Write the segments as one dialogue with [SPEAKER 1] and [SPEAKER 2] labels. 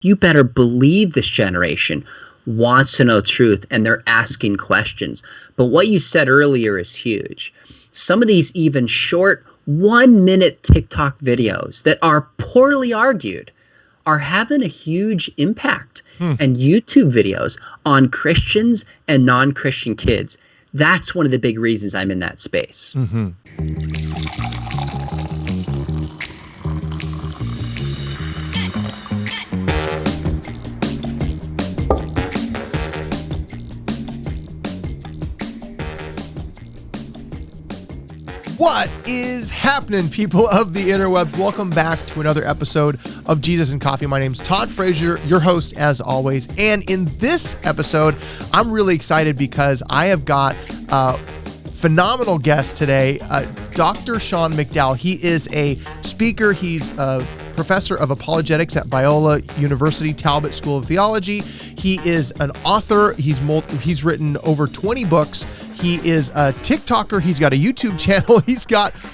[SPEAKER 1] you better believe this generation wants to know truth and they're asking questions. But what you said earlier is huge. Some of these even short 1-minute TikTok videos that are poorly argued are having a huge impact. And YouTube videos on Christians and non-Christian kids. That's one of the big reasons I'm in that space.
[SPEAKER 2] Mm-hmm. What is happening, people of the interwebs? Welcome back to another episode of Jesus and Coffee. My name's Todd Frazier, your host as always. And in this episode, I'm really excited because I have got a phenomenal guest today, Dr. Sean McDowell. He is a speaker. He's a professor of apologetics at Biola University, Talbot School of Theology. He is an author. He's written over 20 books. He is a TikToker. He's got a YouTube channel.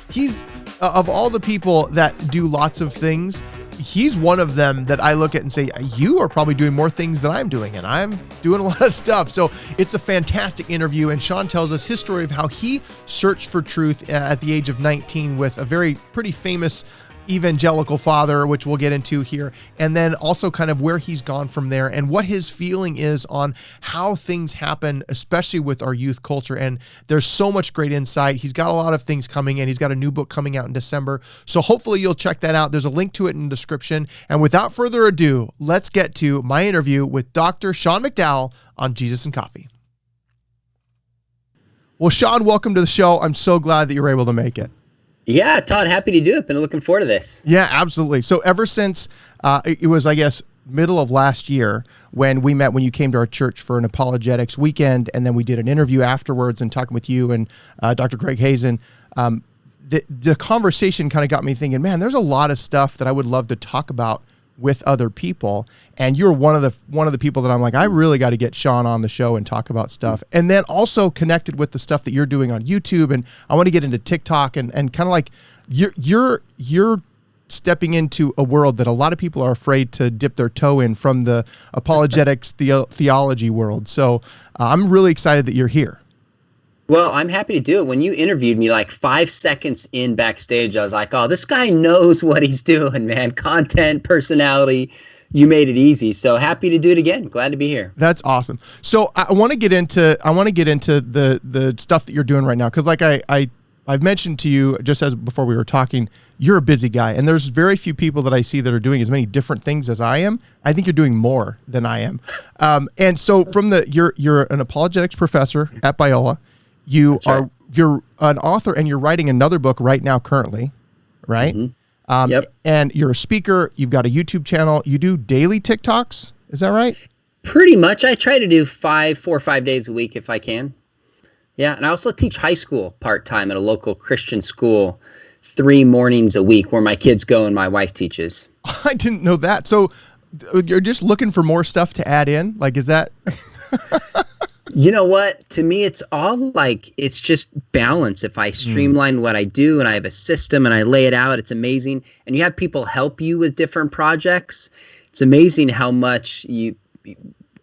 [SPEAKER 2] He's of all the people that do lots of things, he's one of them that I look at and say, you are probably doing more things than I'm doing, and I'm doing a lot of stuff. So it's a fantastic interview, and Sean tells us his story of how he searched for truth at the age of 19 with a pretty famous evangelical father, which we'll get into here, and then also kind of where he's gone from there and what his feeling is on how things happen, especially with our youth culture. And there's so much great insight. He's got a lot of things coming, and he's got a new book coming out in December. So hopefully you'll check that out. There's a link to it in the description. And without further ado, let's get to my interview with Dr. Sean McDowell on Jesus and Coffee. Well, Sean, welcome to the show. I'm so glad that you're able to make it.
[SPEAKER 1] Yeah, Todd, happy to do it. Been looking forward to this.
[SPEAKER 2] Yeah, absolutely. So ever since it was, I guess, middle of last year when we met, when you came to our church for an apologetics weekend, and then we did an interview afterwards and talking with you and Dr. Greg Hazen, the conversation kind of got me thinking, man, there's a lot of stuff that I would love to talk about with other people. And you're one of the people that I'm like, I really got to get Sean on the show and talk about stuff. And then also connected with the stuff that you're doing on YouTube. And I want to get into TikTok and kind of like you're stepping into a world that a lot of people are afraid to dip their toe in from the apologetics theology world. So I'm really excited that you're here.
[SPEAKER 1] Well, I'm happy to do it. When you interviewed me like 5 seconds in backstage, I was like, oh, this guy knows what he's doing, man. Content, personality, you made it easy. So happy to do it again. Glad to be here.
[SPEAKER 2] That's awesome. So I want to get into the stuff that you're doing right now. Cause like I've mentioned to you just as before we were talking, you're a busy guy, and there's very few people that I see that are doing as many different things as I am. I think you're doing more than I am. And so you're an apologetics professor at Biola. You're an author, and you're writing another book right now currently, right?
[SPEAKER 1] Mm-hmm. Yep.
[SPEAKER 2] And you're a speaker. You've got a YouTube channel. You do daily TikToks. Is that right?
[SPEAKER 1] Pretty much. I try to do 4 or 5 days a week if I can. Yeah. And I also teach high school part-time at a local Christian school 3 mornings a week where my kids go and my wife teaches.
[SPEAKER 2] I didn't know that. So you're just looking for more stuff to add in? Like, is that...
[SPEAKER 1] You know what? To me, it's just balance. If I streamline what I do and I have a system and I lay it out, it's amazing. And you have people help you with different projects. It's amazing how much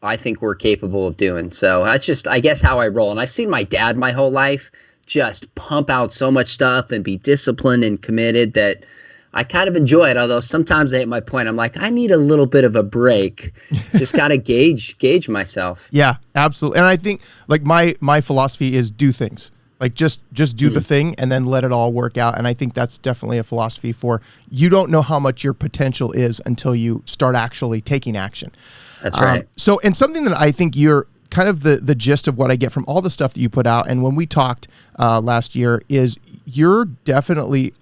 [SPEAKER 1] I think we're capable of doing. So that's just, I guess, how I roll. And I've seen my dad my whole life just pump out so much stuff and be disciplined and committed that I kind of enjoy it, although sometimes I hit my point. I'm like, I need a little bit of a break. Just got to gauge myself.
[SPEAKER 2] Yeah, absolutely. And I think like my philosophy is do things. Like just do the thing and then let it all work out. And I think that's definitely a philosophy for you don't know how much your potential is until you start actually taking action.
[SPEAKER 1] That's right.
[SPEAKER 2] So, and something that I think you're kind of the gist of what I get from all the stuff that you put out. And when we talked last year is you're definitely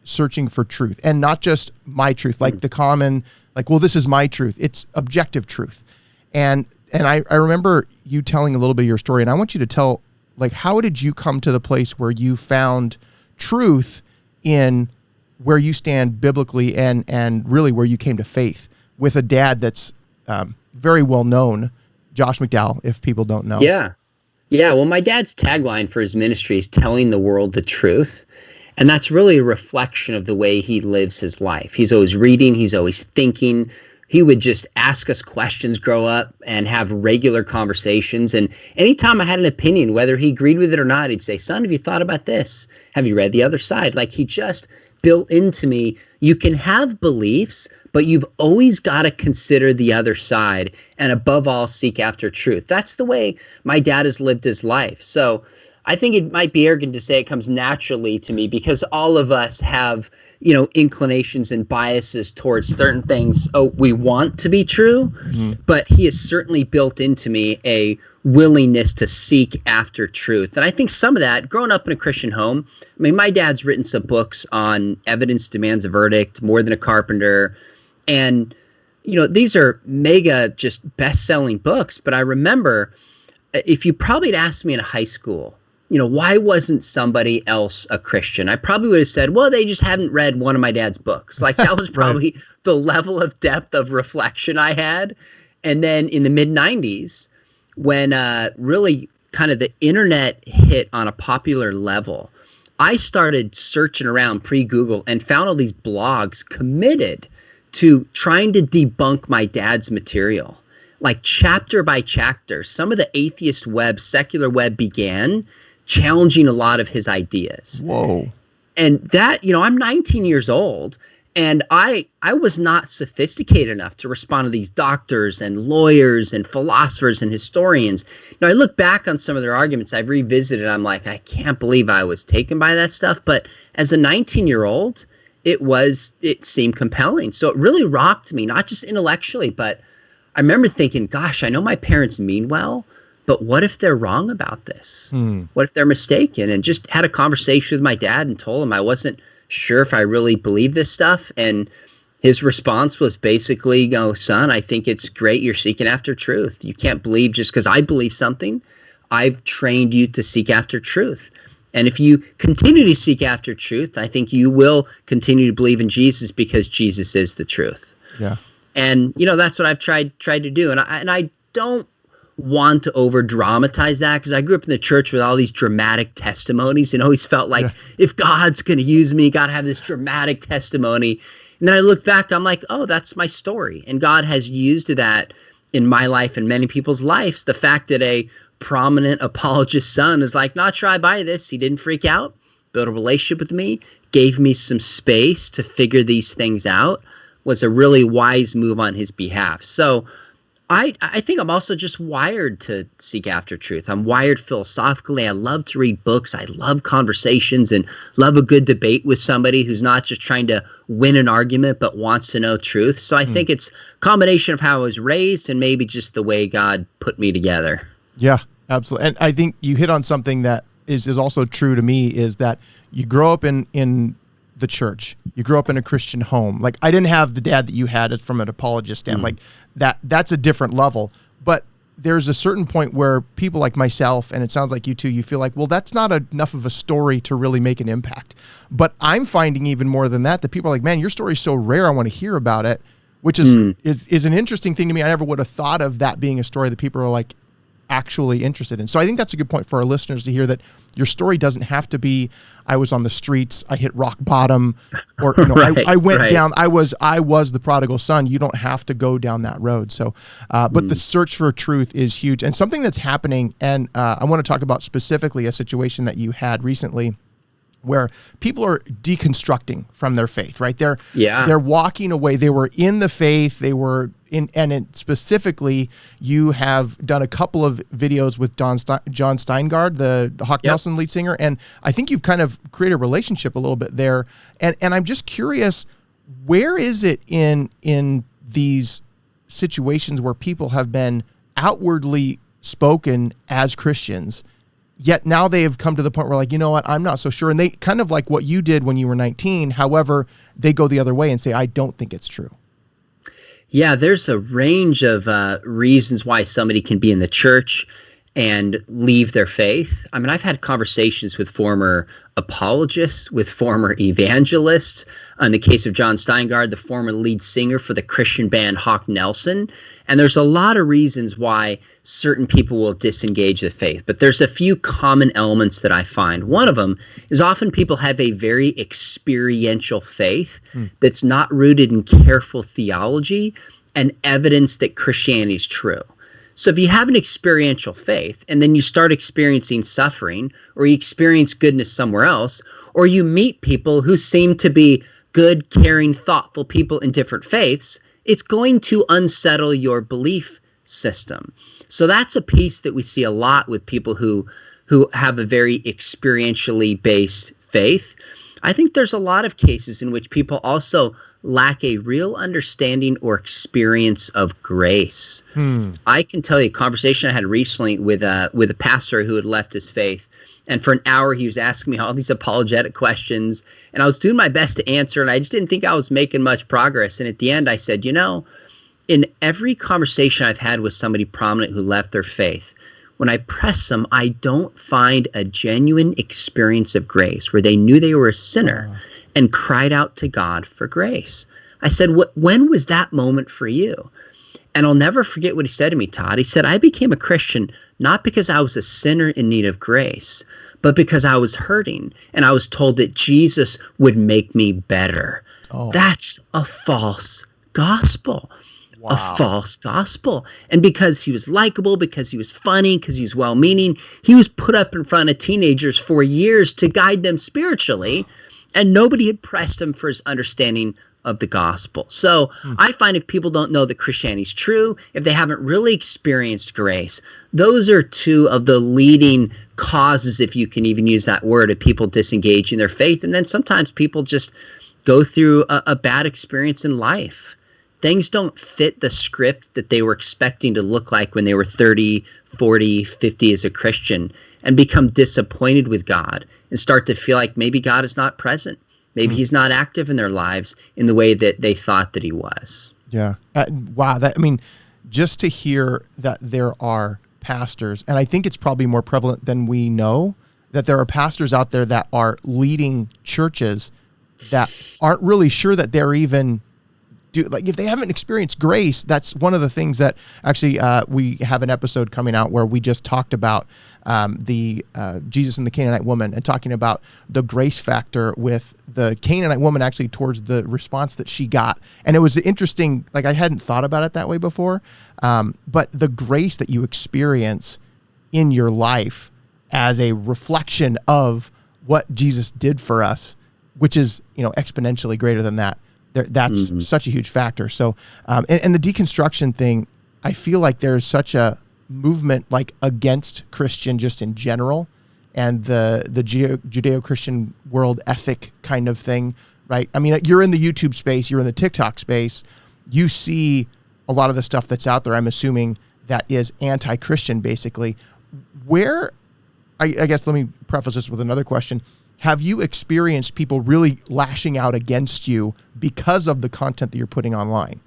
[SPEAKER 2] searching for truth, and not just my truth, like the common, like, well, this is my truth. It's objective truth. And I remember you telling a little bit of your story, and I want you to tell, like, how did you come to the place where you found truth in where you stand biblically and really where you came to faith with a dad that's very well known, Josh McDowell, if people don't know.
[SPEAKER 1] Yeah. Well, my dad's tagline for his ministry is telling the world the truth. And that's really a reflection of the way he lives his life. He's always reading. He's always thinking. he would just ask us questions, grow up, and have regular conversations. And anytime I had an opinion, whether he agreed with it or not, he'd say, son, have you thought about this? Have you read the other side? Like, he just built into me, you can have beliefs, but you've always got to consider the other side, and above all, seek after truth. That's the way my dad has lived his life. So I think it might be arrogant to say it comes naturally to me, because all of us have, inclinations and biases towards certain things. Oh, we want to be true, but he has certainly built into me a willingness to seek after truth. And I think some of that, growing up in a Christian home, I mean, my dad's written some books on Evidence Demands a Verdict, More Than a Carpenter, and these are mega just best-selling books. But I remember, if you probably had asked me in high school, why wasn't somebody else a Christian? I probably would have said, well, they just haven't read one of my dad's books. Like, that was probably right. The level of depth of reflection I had. And then in the mid-90s, when really kind of the internet hit on a popular level, I started searching around pre-Google and found all these blogs committed to trying to debunk my dad's material. Like, chapter by chapter, some of the atheist web, secular web began challenging a lot of his ideas.
[SPEAKER 2] Whoa.
[SPEAKER 1] And that, I'm 19 years old, and I was not sophisticated enough to respond to these doctors and lawyers and philosophers and historians. Now, I look back on some of their arguments I've revisited. I'm like, I can't believe I was taken by that stuff. But as a 19-year-old, it seemed compelling. So it really rocked me, not just intellectually, but I remember thinking, gosh, I know my parents mean well, but what if they're wrong about this? What if they're mistaken? And just had a conversation with my dad and told him I wasn't sure if I really believed this stuff. And his response was basically, son, I think it's great you're seeking after truth. You can't believe just because I believe something. I've trained you to seek after truth. And if you continue to seek after truth, I think you will continue to believe in Jesus, because Jesus is the truth.
[SPEAKER 2] Yeah.
[SPEAKER 1] And, that's what I've tried to do. And I don't want to over dramatize that, because I grew up in the church with all these dramatic testimonies and always felt like, if God's going to use me, got to have this dramatic testimony. And then I look back, I'm like, oh, that's my story. And God has used that in my life and many people's lives. The fact that a prominent apologist son is like, not sure I buy this. He didn't freak out, built a relationship with me, gave me some space to figure these things out, was a really wise move on his behalf. So I think I'm also just wired to seek after truth. I'm wired philosophically. I love to read books. I love conversations and love a good debate with somebody who's not just trying to win an argument, but wants to know truth. So I think it's a combination of how I was raised and maybe just the way God put me together.
[SPEAKER 2] Yeah, absolutely. And I think you hit on something that is also true to me, is that you grow up in the church. You grew up in a Christian home. Like, I didn't have the dad that you had from an apologist standpoint. Like, that's a different level. But there's a certain point where people like myself, and it sounds like you too, you feel like, well, that's not enough of a story to really make an impact. But I'm finding even more than that people are like, man, your story's so rare, I want to hear about it, which is an interesting thing to me. I never would have thought of that being a story that people are like actually interested in. So I think that's a good point for our listeners to hear, that your story doesn't have to be, I was on the streets, I hit rock bottom, or I went down, I was the prodigal son. You don't have to go down that road. So, but the search for truth is huge, and something that's happening. And I want to talk about specifically a situation that you had recently, where people are deconstructing from their faith, right? They're walking away. They were in the faith. They were in, and specifically, you have done a couple of videos with John Steingard, the Hawk Nelson lead singer, and I think you've kind of created a relationship a little bit there. And I'm just curious, where is it in these situations where people have been outwardly spoken as Christians, yet now they have come to the point where, like, you know what, I'm not so sure. And they kind of like what you did when you were 19. However, they go the other way and say, I don't think it's true.
[SPEAKER 1] Yeah, there's a range of reasons why somebody can be in the church and leave their faith. I mean, I've had conversations with former apologists, with former evangelists. In the case of John Steingard, the former lead singer for the Christian band Hawk Nelson. And there's a lot of reasons why certain people will disengage the faith. But there's a few common elements that I find. One of them is often people have a very experiential faith that's not rooted in careful theology and evidence that Christianity is true. So if you have an experiential faith and then you start experiencing suffering, or you experience goodness somewhere else, or you meet people who seem to be good, caring, thoughtful people in different faiths, it's going to unsettle your belief system. So that's a piece that we see a lot with people who have a very experientially based faith. I think there's a lot of cases in which people also lack a real understanding or experience of grace. I can tell you a conversation I had recently with a pastor who had left his faith. And for an hour, he was asking me all these apologetic questions. And I was doing my best to answer, and I just didn't think I was making much progress. And at the end, I said, in every conversation I've had with somebody prominent who left their faith, when I press them, I don't find a genuine experience of grace where they knew they were a sinner and cried out to God for grace. I said, when was that moment for you? And I'll never forget what he said to me, Todd. He said, I became a Christian not because I was a sinner in need of grace, but because I was hurting and I was told that Jesus would make me better. That's a false gospel. Wow. A false gospel. And because he was likable, because he was funny, because he was well-meaning, he was put up in front of teenagers for years to guide them spiritually, and nobody had pressed him for his understanding of the gospel. So I find if people don't know that Christianity is true, if they haven't really experienced grace, those are two of the leading causes, if you can even use that word, of people disengaging their faith. And then sometimes people just go through a bad experience in life. Things don't fit the script that they were expecting to look like when they were 30, 40, 50 as a Christian, and become disappointed with God and start to feel like maybe God is not present. Maybe he's not active in their lives in the way that they thought that he was.
[SPEAKER 2] Yeah. Wow. Just to hear that there are pastors, and I think it's probably more prevalent than we know, that there are pastors out there that are leading churches that aren't really sure that they're even if they haven't experienced grace. That's one of the things that actually we have an episode coming out where we just talked about the Jesus and the Canaanite woman, and talking about the grace factor with the Canaanite woman actually towards the response that she got. And it was interesting, I hadn't thought about it that way before, but the grace that you experience in your life as a reflection of what Jesus did for us, which is exponentially greater than that. That's such a huge factor. So, and the deconstruction thing, I feel like there's such a movement against Christian just in general, and the Judeo-Christian world ethic kind of thing, right? I mean, you're in the YouTube space, you're in the TikTok space, you see a lot of the stuff that's out there, I'm assuming, that is anti-Christian, basically. I guess let me preface this with another question. Have you experienced people really lashing out against you because of the content that you're putting online?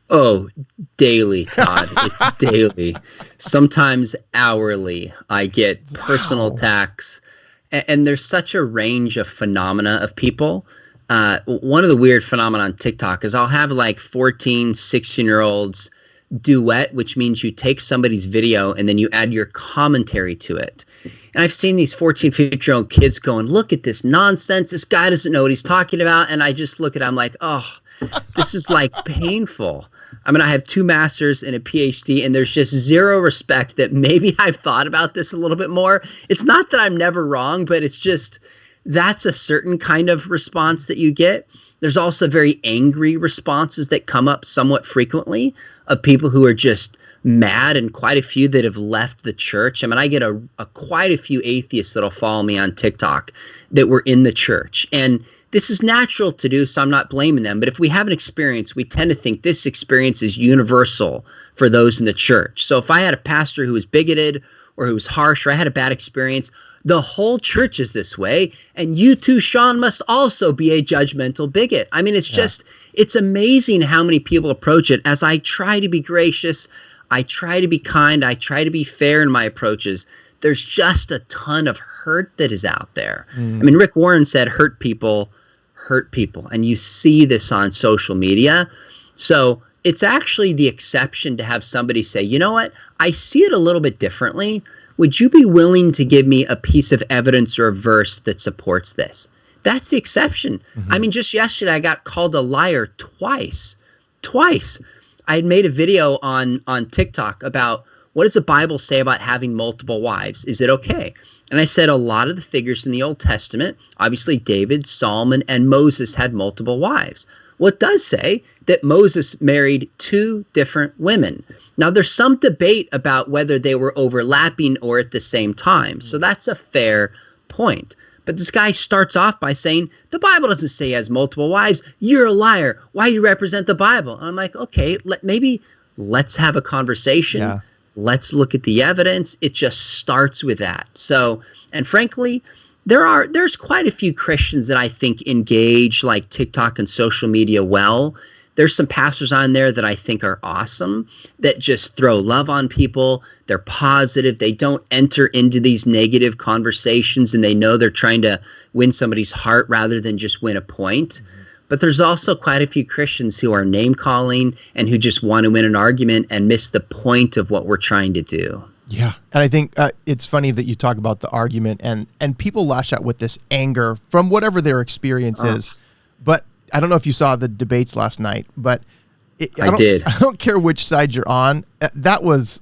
[SPEAKER 1] Oh, daily, Todd. It's daily. Sometimes hourly. I get personal attacks. And there's such a range of phenomena of people. One of the weird phenomena on TikTok is I'll have 14, 16-year-olds duet, which means you take somebody's video and then you add your commentary to it. And I've seen these 14, 15-year-old kids going, look at this nonsense. This guy doesn't know what he's talking about. And I just look at him like, oh, this is painful. I mean, I have 2 masters and a PhD, and there's just zero respect that maybe I've thought about this a little bit more. It's not that I'm never wrong, but it's just that's a certain kind of response that you get. There's also very angry responses that come up somewhat frequently of people who are just mad, and quite a few that have left the church. I mean, I get quite a few atheists that'll follow me on TikTok that were in the church. And this is natural to do, so I'm not blaming them. But if we have an experience, we tend to think this experience is universal for those in the church. So if I had a pastor who was bigoted or who was harsh, or I had a bad experience, the whole church is this way, and you too, Sean, must also be a judgmental bigot. I mean, it's amazing how many people approach it. As I try to be gracious, I try to be kind, I try to be fair in my approaches, there's just a ton of hurt that is out there. I mean, Rick Warren said, hurt people, and you see this on social media. So it's actually the exception to have somebody say, you know what, I see it a little bit differently. Would you be willing to give me a piece of evidence or a verse that supports this? That's the exception. I mean, just yesterday, I got called a liar twice. I had made a video on TikTok about what does the Bible say about having multiple wives? Is it okay? And I said a lot of the figures in the Old Testament, obviously David, Solomon, and Moses had multiple wives. Well, it does say that Moses married 2 different women. Now, there's some debate about whether they were overlapping or at the same time. So that's a fair point. But this guy starts off by saying, the Bible doesn't say he has multiple wives. You're a liar. Why do you represent the Bible? And I'm like, okay, let's have a conversation.
[SPEAKER 2] Yeah.
[SPEAKER 1] Let's look at the evidence. It just starts with that. So, and frankly, there's quite a few Christians that I think engage like TikTok and social media well. There's some pastors on there that I think are awesome, that just throw love on people. They're positive. They don't enter into these negative conversations, and they know they're trying to win somebody's heart rather than just win a point. Mm-hmm. But there's also quite a few Christians who are name calling and who just want to win an argument and miss the point of what we're trying to do.
[SPEAKER 2] Yeah. And I think it's funny that you talk about the argument and people lash out with this anger from whatever their experience is. But I don't know if you saw the debates last night, but
[SPEAKER 1] I did.
[SPEAKER 2] I don't care which side you're on. That was,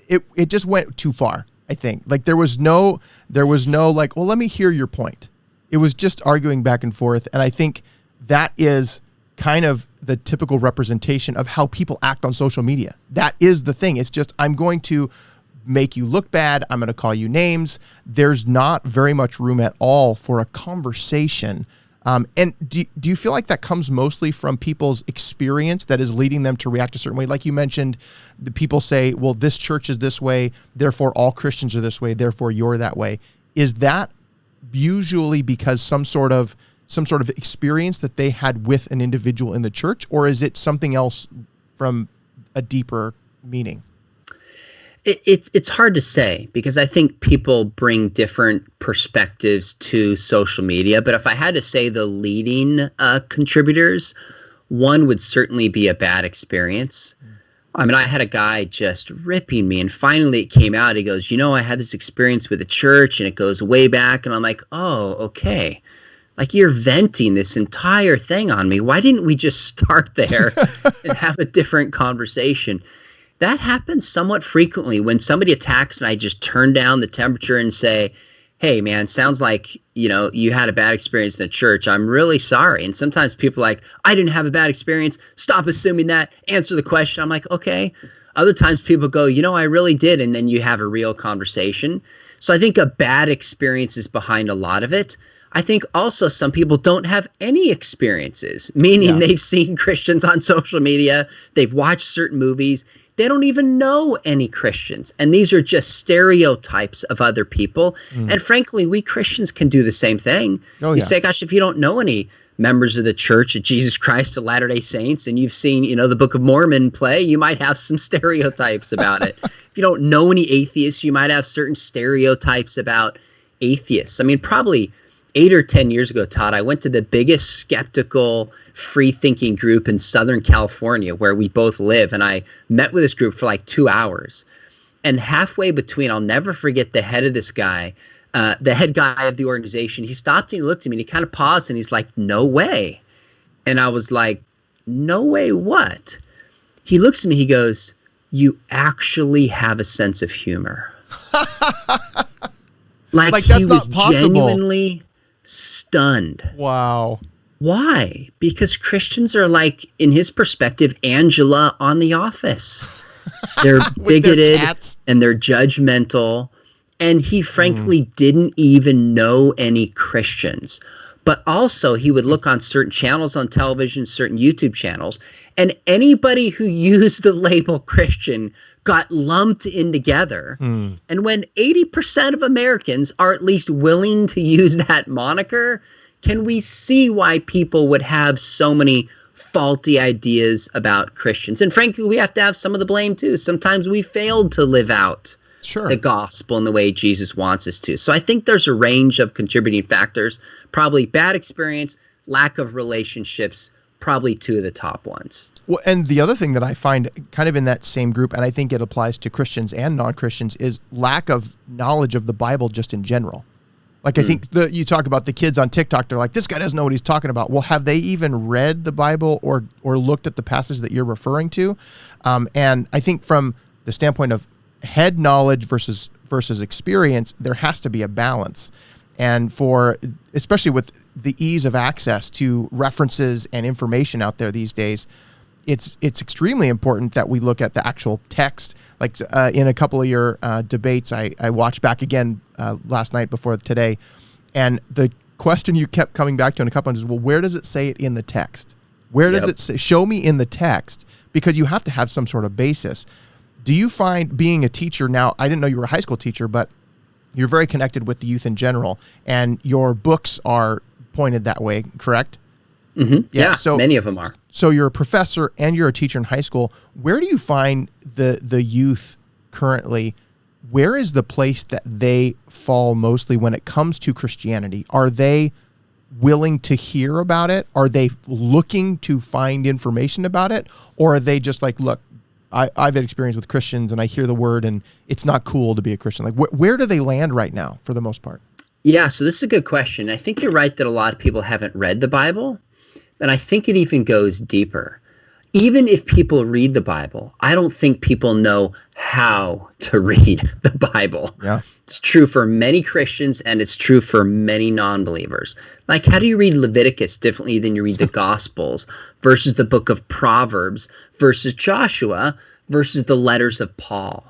[SPEAKER 2] it just went too far, I think. Like there was no like, well, let me hear your point. It was just arguing back and forth. And I think that is kind of the typical representation of how people act on social media. That is the thing. It's just, I'm going to make you look bad. I'm going to call you names. There's not very much room at all for a conversation. And do you feel like that comes mostly from people's experience that is leading them to react a certain way? Like you mentioned, the people say, well, this church is this way, therefore all Christians are this way, therefore you're that way. Is that usually because some sort of experience that they had with an individual in the church, or is it something else from a deeper meaning?
[SPEAKER 1] It's hard to say, because I think people bring different perspectives to social media. But if I had to say the leading contributors, one would certainly be a bad experience. I mean, I had a guy just ripping me, and finally it came out. He goes, I had this experience with the church, and it goes way back. And I'm like, oh, okay. Like, you're venting this entire thing on me. Why didn't we just start there and have a different conversation? That happens somewhat frequently when somebody attacks and I just turn down the temperature and say, hey, man, sounds like, you had a bad experience in the church. I'm really sorry. And sometimes people are like, I didn't have a bad experience. Stop assuming that. Answer the question. I'm like, okay. Other times people go, I really did. And then you have a real conversation. So I think a bad experience is behind a lot of it. I think also some people don't have any experiences, meaning they've seen Christians on social media. They've watched certain movies. They don't even know any Christians. And these are just stereotypes of other people. And frankly, we Christians can do the same thing. You say, gosh, if you don't know any members of the Church of Jesus Christ of Latter-day Saints, and you've seen, the Book of Mormon play, you might have some stereotypes about it. If you don't know any atheists, you might have certain stereotypes about atheists. I mean, probably 8 or 10 years ago, Todd, I went to the biggest skeptical, free-thinking group in Southern California, where we both live, and I met with this group for like 2 hours. And halfway between, I'll never forget the head of this guy, the head guy of the organization. He stopped and he looked at me, and he kind of paused, and he's like, no way. And I was like, no way what? He looks at me, he goes, you actually have a sense of humor. Like
[SPEAKER 2] that's
[SPEAKER 1] he was
[SPEAKER 2] not possible.
[SPEAKER 1] Genuinely stunned.
[SPEAKER 2] Wow.
[SPEAKER 1] Why? Because Christians are like, in his perspective, Angela on The Office. They're bigoted and they're judgmental. And he frankly didn't even know any Christians. But also he would look on certain channels on television, certain YouTube channels, and anybody who used the label Christian got lumped in together. And when 80% of Americans are at least willing to use that moniker, can we see why people would have so many faulty ideas about Christians? And frankly, we have to have some of the blame too. Sometimes we failed to live out the gospel in the way Jesus wants us to. So I think there's a range of contributing factors. Probably bad experience, lack of relationships, probably 2 of the top ones.
[SPEAKER 2] Well, and the other thing that I find kind of in that same group, and I think it applies to Christians and non-Christians, is lack of knowledge of the Bible just in general. Like, I think you talk about the kids on TikTok, they're like, this guy doesn't know what he's talking about. Well, have they even read the Bible or looked at the passage that you're referring to? And I think from the standpoint of head knowledge versus experience, there has to be a balance. And especially with the ease of access to references and information out there these days, it's extremely important that we look at the actual text. Like in a couple of your debates, I watched back again last night before today, and the question you kept coming back to in a couple of is, well, where does it say it in the text? Where does it say? Show me in the text, because you have to have some sort of basis. Do you find, being a teacher now, I didn't know you were a high school teacher, but you're very connected with the youth in general, and your books are pointed that way, correct?
[SPEAKER 1] Mm-hmm. Yeah, so many of them are.
[SPEAKER 2] So you're a professor and you're a teacher in high school. Where do you find the youth currently? Where is the place that they fall mostly when it comes to Christianity? Are they willing to hear about it? Are they looking to find information about it? Or are they just like, look, I've had experience with Christians and I hear the word and it's not cool to be a Christian? Like, where do they land right now for the most part?
[SPEAKER 1] Yeah, so this is a good question. I think you're right that a lot of people haven't read the Bible. And I think it even goes deeper. Even if people read the Bible, I don't think people know how to read the Bible.
[SPEAKER 2] Yeah.
[SPEAKER 1] It's true for many Christians and it's true for many non-believers. Like, how do you read Leviticus differently than you read the Gospels versus the book of Proverbs versus Joshua versus the letters of Paul?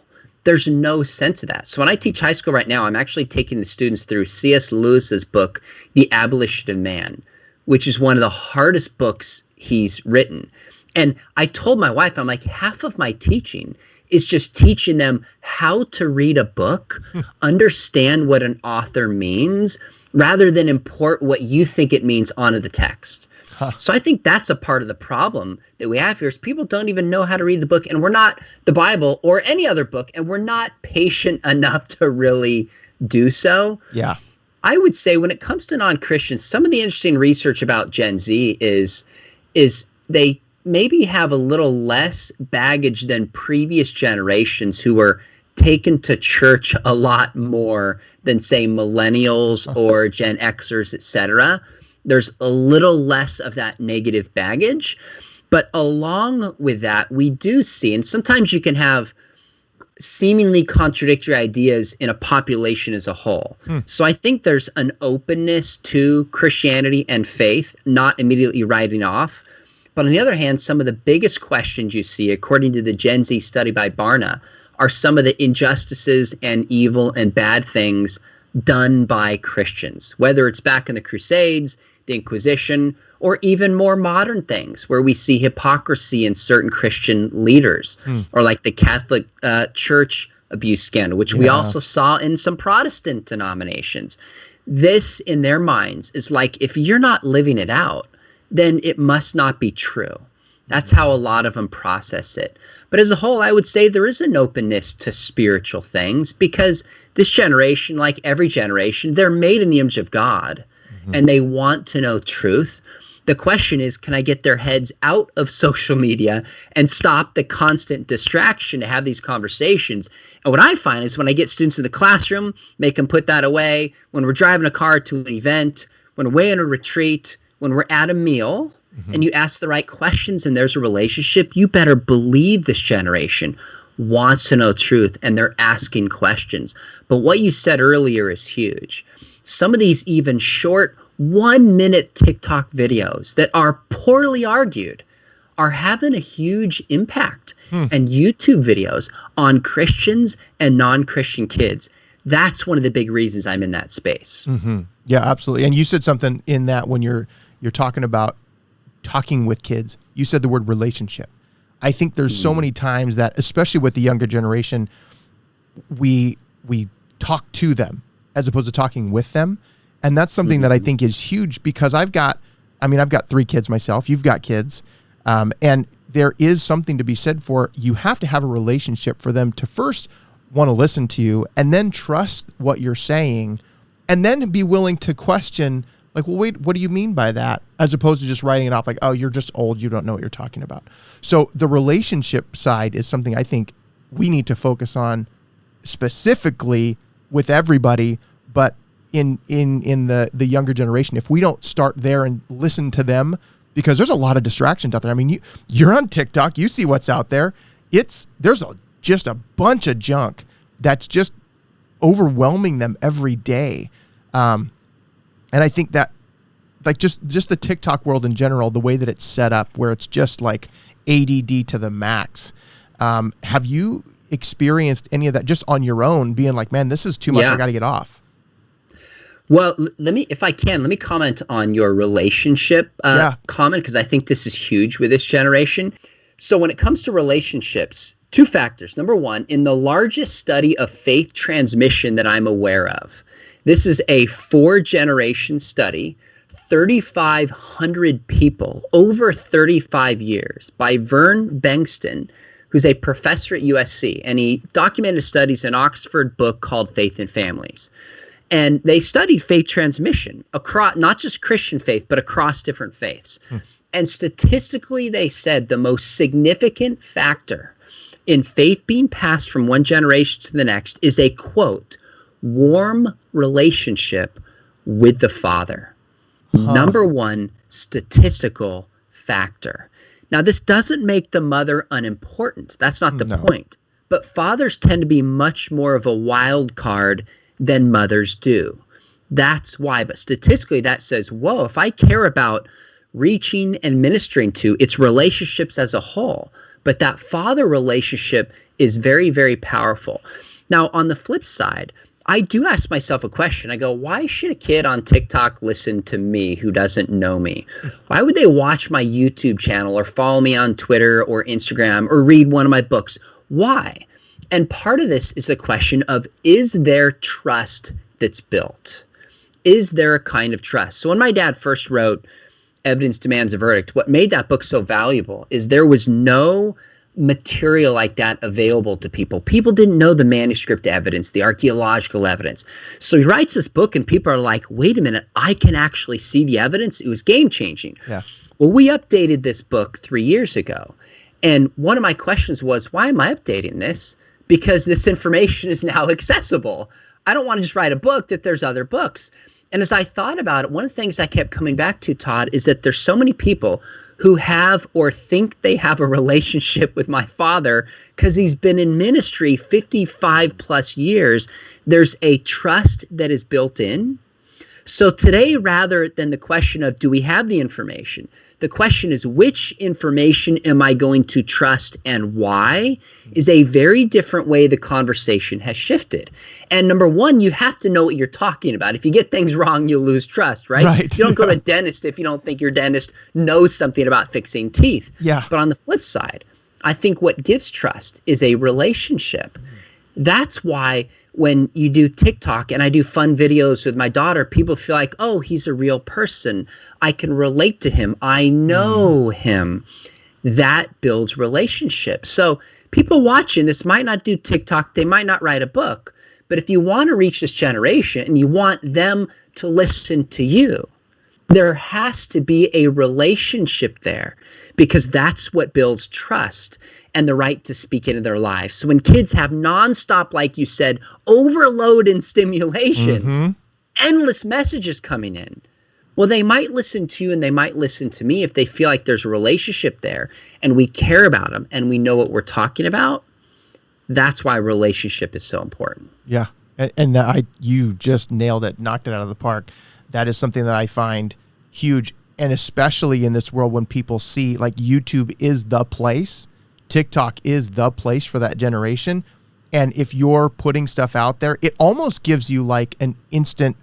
[SPEAKER 1] There's no sense of that. So when I teach high school right now, I'm actually taking the students through C.S. Lewis's book, The Abolition of Man, which is one of the hardest books he's written. And I told my wife, I'm like, half of my teaching is just teaching them how to read a book, understand what an author means, rather than import what you think it means onto the text. So I think that's a part of the problem that we have here is people don't even know how to read the book, and we're not the Bible or any other book, and we're not patient enough to really do so.
[SPEAKER 2] Yeah.
[SPEAKER 1] I would say when it comes to non-Christians, some of the interesting research about Gen Z is they maybe have a little less baggage than previous generations who were taken to church a lot more than, say, millennials or Gen Xers, etc. There's a little less of that negative baggage. But along with that, we do see, and sometimes you can have seemingly contradictory ideas in a population as a whole. So I think there's an openness to Christianity and faith, not immediately writing off. But on the other hand, some of the biggest questions you see, according to the Gen Z study by Barna, are some of the injustices and evil and bad things done by Christians, whether it's back in the Crusades, the Inquisition, or even more modern things where we see hypocrisy in certain Christian leaders, or like the Catholic Church abuse scandal, which we also saw in some Protestant denominations. This, in their minds, is like, if you're not living it out, then it must not be true. That's how a lot of them process it. But as a whole, I would say there is an openness to spiritual things because this generation, like every generation, they're made in the image of God and they want to know truth. The question is, can I get their heads out of social media and stop the constant distraction to have these conversations? And what I find is when I get students in the classroom, make them put that away. When we're driving a car to an event, when we're away on a retreat, when we're at a meal, and you ask the right questions and there's a relationship, you better believe this generation wants to know truth and they're asking questions. But what you said earlier is huge. Some of these even short 1-minute TikTok videos that are poorly argued are having a huge impact, and YouTube videos on Christians and non-Christian kids. That's one of the big reasons I'm in that space.
[SPEAKER 2] Yeah, absolutely. And you said something in that when you're talking about talking with kids, you said the word relationship. I think there's so many times that, especially with the younger generation, we talk to them as opposed to talking with them. And that's something that I think is huge because I've got 3 kids myself. You've got kids. And there is something to be said for, you have to have a relationship for them to first want to listen to you and then trust what you're saying and then be willing to question, like, well, wait, what do you mean by that? As opposed to just writing it off like, oh, you're just old, you don't know what you're talking about. So the relationship side is something I think we need to focus on specifically with everybody, but in the younger generation, if we don't start there and listen to them, because there's a lot of distractions out there. I mean, you're on TikTok, you see what's out there. There's just a bunch of junk that's just overwhelming them every day. And I think that like just the TikTok world in general, the way that it's set up, where it's just like ADD to the max. Have you experienced any of that just on your own, being like, man, this is too much, I got to get off?
[SPEAKER 1] Well, let me comment on your relationship comment, because I think this is huge with this generation. So when it comes to relationships, two factors. Number one, in the largest study of faith transmission that I'm aware of, this is a 4-generation study, 3,500 people over 35 years by Vern Bengston, who's a professor at USC, and he documented studies in an Oxford book called Faith and Families. And they studied faith transmission across, not just Christian faith, but across different faiths. And statistically, they said the most significant factor in faith being passed from one generation to the next is a, quote, warm relationship with the Father. Number one statistical factor. Now, this doesn't make the mother unimportant. That's not the point. But fathers tend to be much more of a wild card than mothers do. That's why. But statistically, that says, whoa, if I care about reaching and ministering to, it's relationships as a whole. But that father relationship is very, very powerful. Now, on the flip side, I do ask myself a question. I go, why should a kid on TikTok listen to me who doesn't know me? Why would they watch my YouTube channel or follow me on Twitter or Instagram or read one of my books? Why? And part of this is the question of, is there trust that's built? Is there a kind of trust? So when my dad first wrote Evidence Demands a Verdict, what made that book so valuable is there was no material like that available to people. People didn't know the manuscript evidence, the archaeological evidence. So he writes this book and people are like, wait a minute, I can actually see the evidence. It was game changing. Yeah. Well, we updated this book 3 years ago. And one of my questions was, why am I updating this? Because this information is now accessible. I don't want to just write a book that there's other books. And as I thought about it, one of the things I kept coming back to, Todd, is that there's so many people who have or think they have a relationship with my father because he's been in ministry 55 plus years. There's a trust that is built in. So today, rather than the question of, do we have the information? The question is, which information am I going to trust and why, is a very different way the conversation has shifted. And number one, you have to know what you're talking about. If you get things wrong, you'll lose trust, right? You don't go to a dentist if you don't think your dentist knows something about fixing teeth. Yeah. But on the flip side, I think what gives trust is a relationship. That's why when you do TikTok and I do fun videos with my daughter, people feel like, oh, he's a real person. I can relate to him. I know him. That builds relationships. So people watching this might not do TikTok. They might not write a book. But if you want to reach this generation and you want them to listen to you, there has to be a relationship there, because that's what builds trust and the right to speak into their lives. So when kids have nonstop, like you said, overload and stimulation, endless messages coming in, well, they might listen to you and they might listen to me if they feel like there's a relationship there and we care about them and we know what we're talking about. That's why relationship is so important.
[SPEAKER 2] Yeah. And you just nailed it, knocked it out of the park. That is something that I find huge. And especially in this world when people see like YouTube is the place, TikTok is the place for that generation. And if you're putting stuff out there, it almost gives you like an instant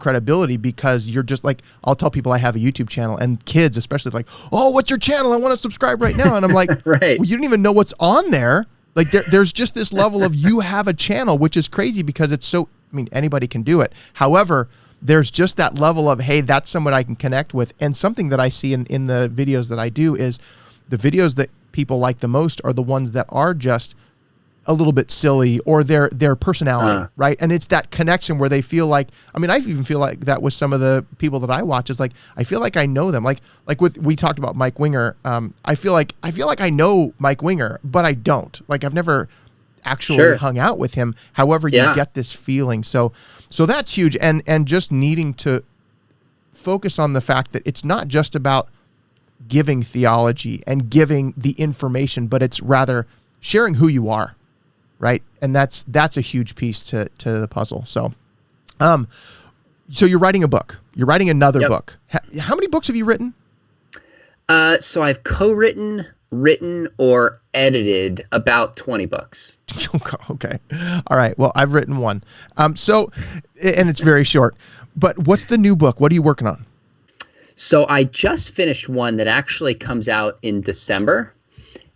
[SPEAKER 2] credibility, because you're just like, I'll tell people I have a YouTube channel, and kids especially like, oh, what's your channel? I want to subscribe right now. And I'm like,
[SPEAKER 1] right.
[SPEAKER 2] Well, you don't even know what's on there. Like there's just this level of you have a channel, which is crazy because it's so, I mean, anybody can do it. However, there's just that level of, hey, that's someone I can connect with. And something that I see in the videos that I do is the videos that people like the most are the ones that are just a little bit silly, or their personality, right? And it's that connection where they feel like, I mean, I even feel like that with some of the people that I watch, is like, I feel like I know them. Like we talked about Mike Winger. I feel like I know Mike Winger, but I don't. Like I've never actually
[SPEAKER 1] Sure.
[SPEAKER 2] hung out with him. However, you
[SPEAKER 1] Yeah.
[SPEAKER 2] get this feeling. So that's huge. And just needing to focus on the fact that it's not just about giving theology and giving the information, but it's rather sharing who you are, right? And that's a huge piece to the puzzle. So, so you're writing a book. You're writing another book. How many books have you written?
[SPEAKER 1] So I've co-written, written, or edited about 20 books.
[SPEAKER 2] Okay. All right. Well, I've written one. So, and it's very short. But what's the new book? What are you working on?
[SPEAKER 1] So I just finished one that actually comes out in December,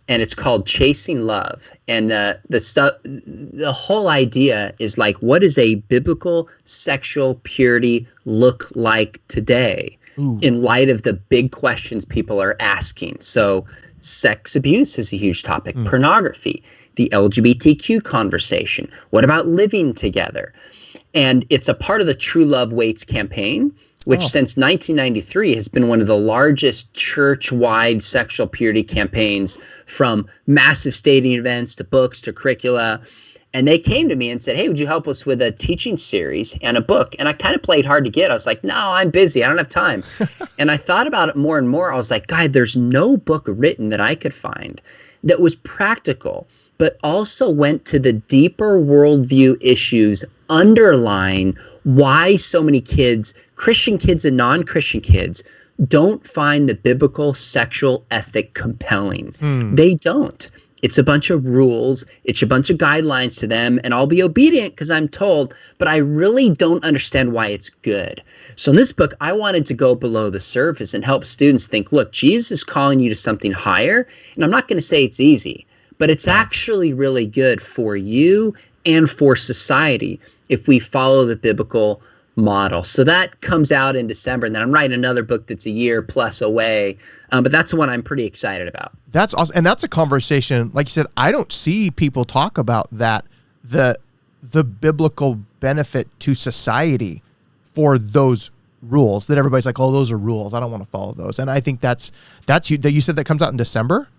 [SPEAKER 1] and it's called Chasing Love. And the whole idea is like, what does a biblical sexual purity look like today? Ooh. In light of the big questions people are asking? So sex abuse is a huge topic, pornography, the LGBTQ conversation. What about living together? And it's a part of the True Love Waits campaign, which since 1993 has been one of the largest church-wide sexual purity campaigns, from massive stadium events to books to curricula. And they came to me and said, hey, would you help us with a teaching series and a book? And I kind of played hard to get. I was like, no, I'm busy. I don't have time. And I thought about it more and more. I was like, God, there's no book written that I could find that was practical, but also went to the deeper worldview issues underlying why so many kids, Christian kids and non-Christian kids, don't find the biblical sexual ethic compelling. They don't. It's a bunch of rules. It's a bunch of guidelines to them, and I'll be obedient because I'm told, but I really don't understand why it's good. So in this book, I wanted to go below the surface and help students think, look, Jesus is calling you to something higher, and I'm not going to say it's easy, but it's actually really good for you and for society if we follow the biblical model. So that comes out in December, and then I'm writing another book that's a year plus away, but that's the one I'm pretty excited about.
[SPEAKER 2] That's awesome. And that's a conversation, like you said, I don't see people talk about that, the biblical benefit to society for those rules, that everybody's like, oh, those are rules, I don't want to follow those. And I think that's you, that you said that comes out in December?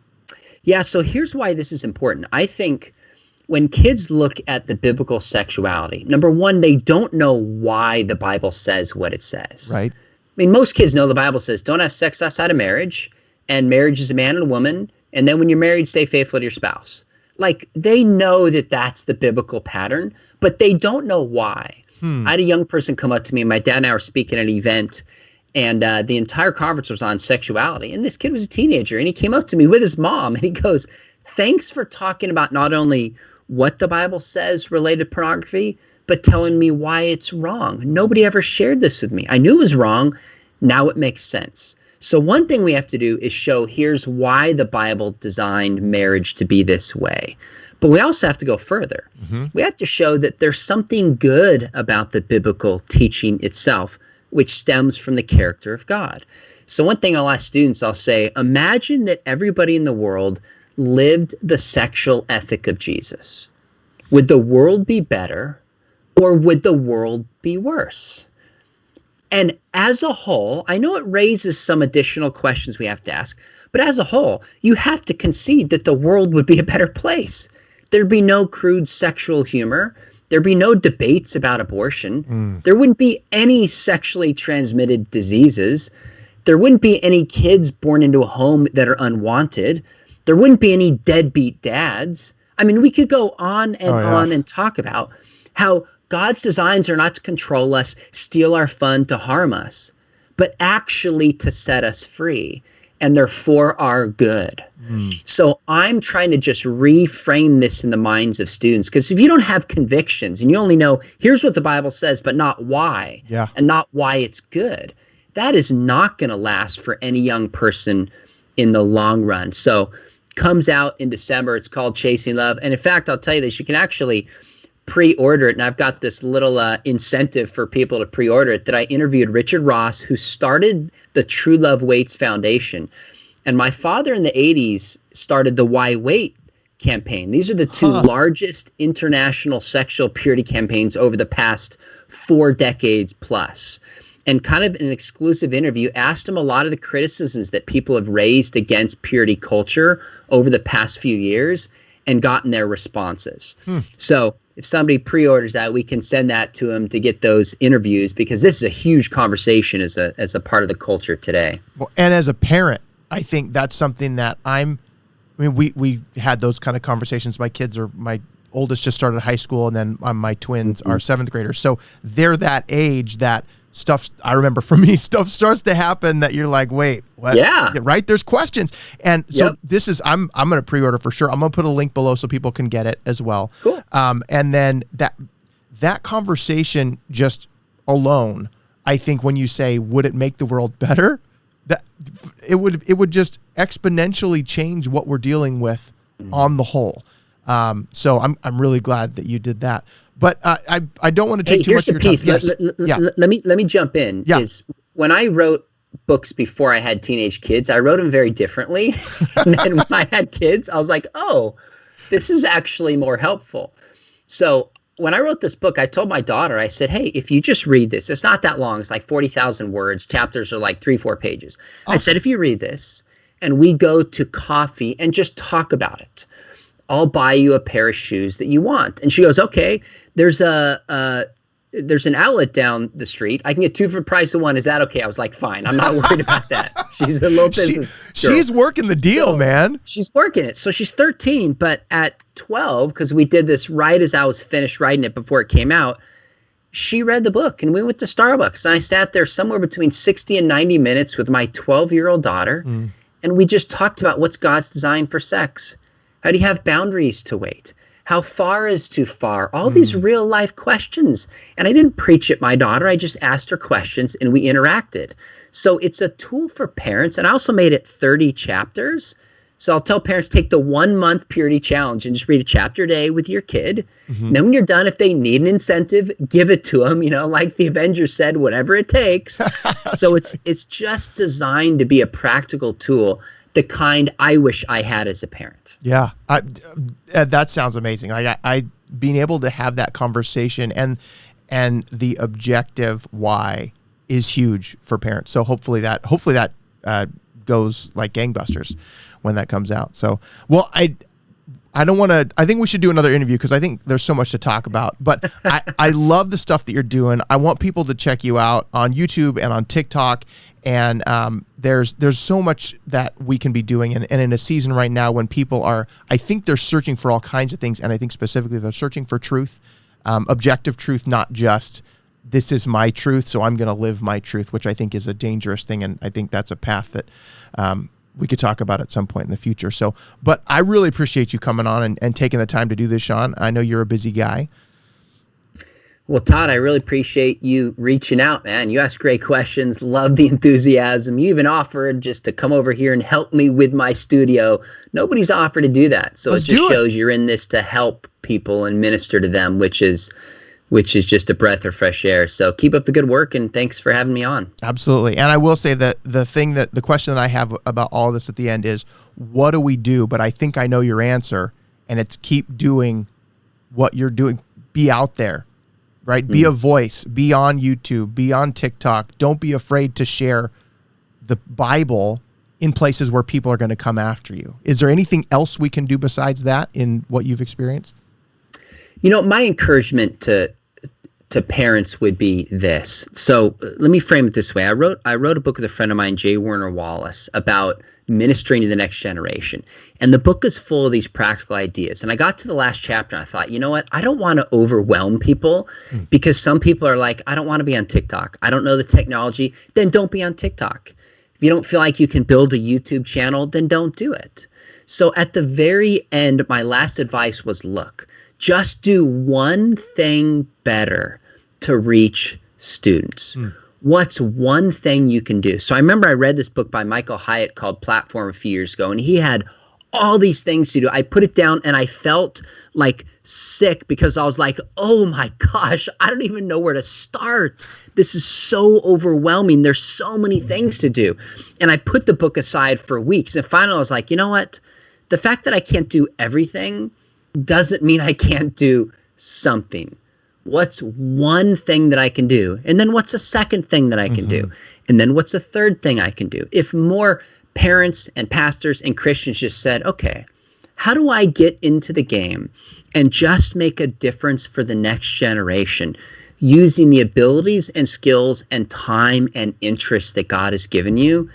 [SPEAKER 1] Yeah, so here's why this is important. I think when kids look at the biblical sexuality, number one, they don't know why the Bible says what it says.
[SPEAKER 2] Right.
[SPEAKER 1] I mean, most kids know the Bible says don't have sex outside of marriage, and marriage is a man and a woman, and then when you're married, stay faithful to your spouse. Like, they know that that's the biblical pattern, but they don't know why. I had a young person come up to me, and my dad and I were speaking at an event, and the entire conference was on sexuality. And this kid was a teenager, and he came up to me with his mom, and he goes, thanks for talking about not only what the Bible says related to pornography, but telling me why it's wrong. Nobody ever shared this with me. I knew it was wrong. Now it makes sense. So one thing we have to do is show here's why the Bible designed marriage to be this way. But we also have to go further. We have to show that there's something good about the biblical teaching itself, which stems from the character of God. So one thing I'll ask students, I'll say, imagine that everybody in the world lived the sexual ethic of Jesus. Would the world be better, or would the world be worse? And as a whole, I know it raises some additional questions we have to ask, but as a whole, you have to concede that the world would be a better place. There'd be no crude sexual humor. There'd be no debates about abortion. There wouldn't be any sexually transmitted diseases. There wouldn't be any kids born into a home that are unwanted. There wouldn't be any deadbeat dads. I mean, we could go on and on and talk about how God's designs are not to control us, steal our fun, to harm us, but actually to set us free, and they're for our good. So I'm trying to just reframe this in the minds of students, because if you don't have convictions and you only know here's what the Bible says, but not why, and not why it's good, that is not going to last for any young person in the long run. So comes out in December. It's called Chasing Love. And in fact, I'll tell you this, you can actually pre-order it. And I've got this little incentive for people to pre-order it, that I interviewed Richard Ross, who started the True Love Waits Foundation. And my father in the 80s started the Why Wait campaign. These are the two largest international sexual purity campaigns over the past 4 decades plus. And kind of an exclusive interview, asked him a lot of the criticisms that people have raised against purity culture over the past few years. and gotten their responses. So if somebody pre-orders that, we can send that to them to get those interviews, because this is a huge conversation as a part of the culture today.
[SPEAKER 2] Well, and as a parent, I think that's something that we had those kind of conversations. My kids my oldest just started high school, and then my twins are 7th graders. So they're that age that I remember for me, stuff starts to happen that you're like, wait, what?
[SPEAKER 1] Yeah.
[SPEAKER 2] Right? There's questions. And so this is, I'm going to pre-order for sure. I'm going to put a link below so people can get it as well.
[SPEAKER 1] Cool.
[SPEAKER 2] And then that conversation just alone, I think when you say, would it make the world better? That it would just exponentially change what we're dealing with on the whole. So I'm really glad that you did that. But I don't want to take too much of your time. Yes.
[SPEAKER 1] Let me jump in.
[SPEAKER 2] Yeah.
[SPEAKER 1] Is when I wrote books before I had teenage kids, I wrote them very differently. And then when I had kids, I was like, oh, this is actually more helpful. So when I wrote this book, I told my daughter, I said, hey, if you just read this, it's not that long. It's like 40,000 words. Chapters are like 3-4 pages. Awesome. I said, if you read this and we go to coffee and just talk about it, I'll buy you a pair of shoes that you want. And she goes, okay, there's an outlet down the street. I can get 2 for the price of 1. Is that okay? I was like, fine. I'm not worried about that. She's a little business girl.
[SPEAKER 2] She's working the deal, man.
[SPEAKER 1] She's working it. So she's 13, but at 12, because we did this right as I was finished writing it before it came out, she read the book and we went to Starbucks. And I sat there somewhere between 60 and 90 minutes with my 12-year-old daughter. And we just talked about what's God's design for sex. How do you have boundaries to wait? How far is too far? All these real life questions. And I didn't preach at my daughter. I just asked her questions and we interacted. So it's a tool for parents. And I also made it 30 chapters. So I'll tell parents, take the 1-month purity challenge and just read a chapter a day with your kid. And then when you're done, if they need an incentive, give it to them, like the Avengers said, whatever it takes. So it's just designed to be a practical tool, the kind I wish I had as a parent.
[SPEAKER 2] Yeah, that sounds amazing. I being able to have that conversation and the objective why is huge for parents. So hopefully that goes like gangbusters when that comes out. So, well, I don't want to, I think we should do another interview because I think there's so much to talk about, but I love the stuff that you're doing. I want people to check you out on YouTube and on TikTok. And there's so much that we can be doing. And in a season right now when people I think they're searching for all kinds of things. And I think specifically they're searching for truth, objective truth, not just this is my truth, so I'm going to live my truth, which I think is a dangerous thing. And I think that's a path that we could talk about at some point in the future. So, but I really appreciate you coming on and taking the time to do this, Sean. I know you're a busy guy.
[SPEAKER 1] Well, Todd, I really appreciate you reaching out, man. You ask great questions. Love the enthusiasm. You even offered just to come over here and help me with my studio. Nobody's offered to do that. So it just shows you're in this to help people and minister to them, which is just a breath of fresh air. So keep up the good work, and thanks for having me on.
[SPEAKER 2] Absolutely. And I will say that the question that I have about all of this at the end is, what do we do? But I think I know your answer, and it's keep doing what you're doing. Be out there. Right? Be a voice, be on YouTube, be on TikTok. Don't be afraid to share the Bible in places where people are going to come after you. Is there anything else we can do besides that in what you've experienced?
[SPEAKER 1] My encouragement to parents would be this. So let me frame it this way. I wrote a book with a friend of mine, J. Warner Wallace, about ministering to the next generation. And the book is full of these practical ideas. And I got to the last chapter and I thought, you know what? I don't want to overwhelm people because some people are like, I don't want to be on TikTok. I don't know the technology. Then don't be on TikTok. If you don't feel like you can build a YouTube channel, then don't do it. So at the very end, my last advice was, look, just do one thing better to reach students. What's one thing you can do? So I remember I read this book by Michael Hyatt called Platform a few years ago, and he had all these things to do. I put it down and I felt like sick because I was like, oh my gosh, I don't even know where to start. This is so overwhelming. There's so many things to do. And I put the book aside for weeks. And finally I was like, you know what? The fact that I can't do everything doesn't mean I can't do something. What's one thing that I can do? And then what's a second thing that I can do? And then what's a third thing I can do? If more parents and pastors and Christians just said, okay, how do I get into the game and just make a difference for the next generation using the abilities and skills and time and interest that God has given you?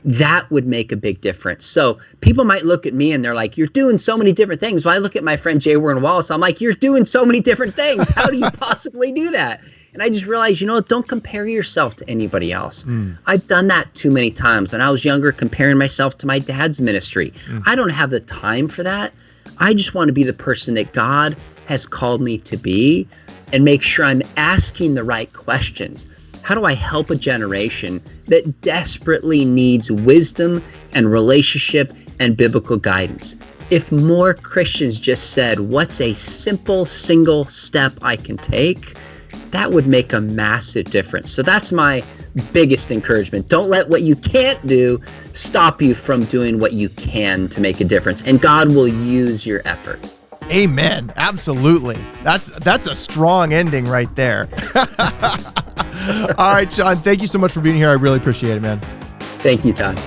[SPEAKER 1] That would make a big difference. So people might look at me and they're like, you're doing so many different things. When I look at my friend Jay Warren Wallace, I'm like, you're doing so many different things. How do you possibly do that? And I just realized, don't compare yourself to anybody else. I've done that too many times. When I was younger, comparing myself to my dad's ministry. I don't have the time for that. I just want to be the person that God has called me to be and make sure I'm asking the right questions. How do I help a generation that desperately needs wisdom and relationship and biblical guidance? If more Christians just said, what's a simple single step I can take? That would make a massive difference. So that's my biggest encouragement. Don't let what you can't do stop you from doing what you can to make a difference. And God will use your effort.
[SPEAKER 2] Amen. Absolutely. That's a strong ending right there. All right, Sean, thank you so much for being here. I really appreciate it, man.
[SPEAKER 1] Thank you, Todd.